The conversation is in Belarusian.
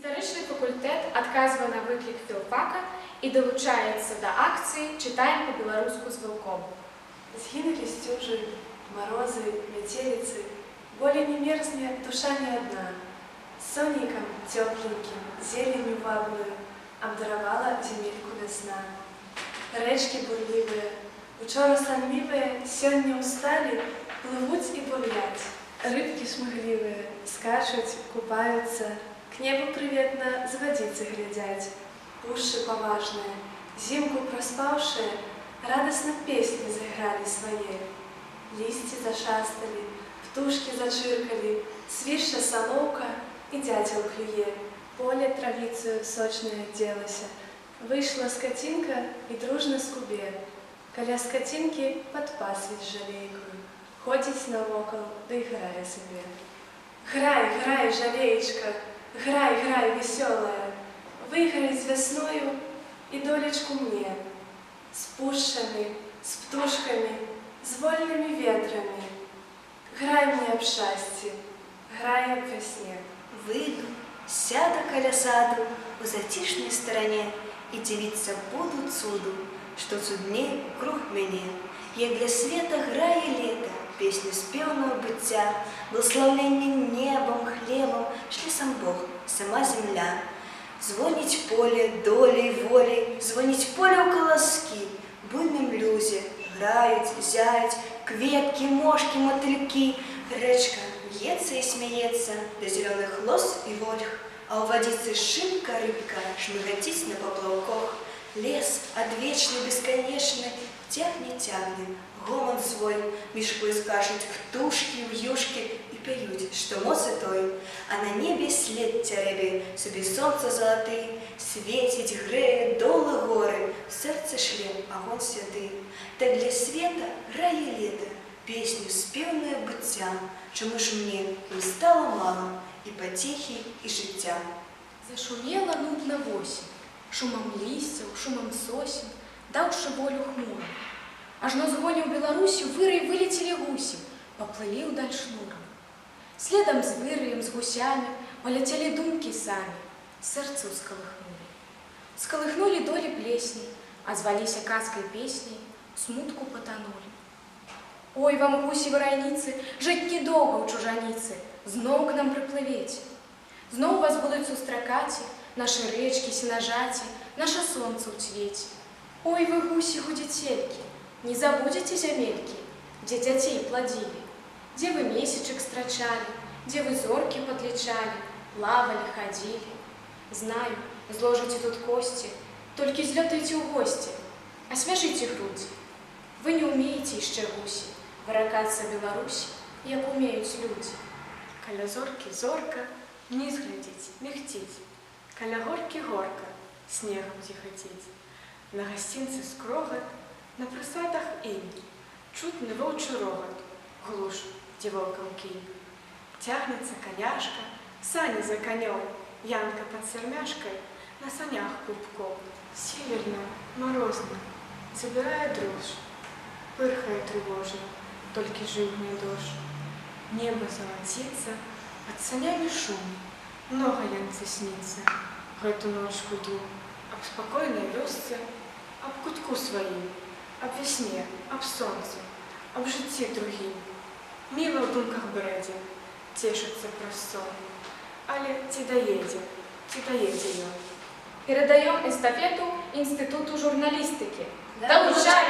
Гістарычны факультэт адказвае на выклік філфака і далучаецца да акцыі «Чытаем па-беларуску з ваўком». Згінулі сцюжы, марозы, мяцеліцы, болей не мерзне душа не адна. Сонейкам цёпленькім, зеленню вабную абдаравала зямельку вясна. Рэчкі бурлівыя, учора санлівыя, сёння ўсталі, плывуць і бурляць. Рыбкі шмыглівыя, скачуць, купаюцца, к небу прыветна з вадзіцы глядзяць. Пушчы паважныя, зімку праспаўшыя, радасна песні зайгралі свае. Лісці зашасталі, птушкі зачыркалі, свішча салоўка і дзяцел клюе. Поле травіцаю сочнае адзелася. Выйшла скацінка і дружна скубе. Каля скацінкі падпасвіць жалейкую. Ходзіць навокал, ды грае сабе. Грай, грай, жалеечка, грай, грай, весёлая. Выйграй з вясною і долечку мне. З пушчамі, з птушкамі, з вольнымі ветрамі. Грай мне аб шчасці, грай аб вясне. Выйду, сяду каля саду у зацішнай старане і дзівіцца буду цуду, што цудней круг мяне. Як для света грае лета, песню спеўную быцця, благословленне небом, хлебом, шлі сам Бог, сама земля. Звоніць поле долей, волей, звоніць поле ў каласкі, буйным люзе, граюць, зяюць, кветкі, мошкі, матылькі. Рэчка б'ецца і смяецца, да зелёных лос і вольх, а ў вадзіцы шынка рыбка шмыгаціць на паплаўках. Лес адвечны, бесканечны, цягне, гоман свой, між скачуць птушкі, в'юшкі і пяюць, што моцы той, а на небе след цярэбе, сабе сонца залаты, свеціць, грэе долы горы, сэрца шле агонь святы. Так для света грае лета, песню спеўную быцця, чаму ж мне не стала мала і пацехі, і жыцця. Зашумела нудна восень, шумам лісцяў, шумам сосен, даўшы волю хмурам. Ажно з гоню Беларусю вырай вылецелі гусі, паплылі ўдаль шнурам. Следам з вырыем, з гусямі паляцелі думкі самі, сэрцы ўскалыхнулі. Скалыхнулі долі плесні, азваліся казкай песняй, смутку патанулі. Ой, вам, гусі варайніцы, жыць недоўга ў чужаніцы, зноў к нам прыплывеце. Зноў вас будуць сустракаці, нашы рэчкі, сенажаці, наша сонца ў цвеце. Ой, вы, гусі, гудзіцелькі, не забудзеце зямелькі, дзе дзяцей пладзілі, дзе вы месячык страчалі, дзе вы зоркі падлічалі, плавалі, хадзілі. Знаю, зложыце тут косці, толькі злётайце ў госці, асвяжыце грудзі. Вы не ўмееце яшчэ, гусі, выракацца Беларусі, як умеюць людзі. Каля зоркі зорка, ніз глядзіць, мігціць. Каля горкі горка, снегам зіхаціць. На гасцінцы скрогат, на прысадах інь, чутны воўчы рогат, глуш, дзе волкам кінь. Цягнецца коняшка, сані за канём, янка пад сярмяшкай, на санях клубком. Сіверна, марозна, забірае дрожь, пырхае трывожна, толькі жыўны дождж. Неба залаціцца, пад санямі шум, многа янцы сніцца. Гэту ночку дум аб спакойнай вёсцы, аб кутку сваім, аб вясне, аб сонцы, аб жыцці другім. Міла ў думках брэдзе, цешыцца праз сон. Але ці даедзе ён? Перадаём эстафету Інстытуту журналістыкі. Далучайся!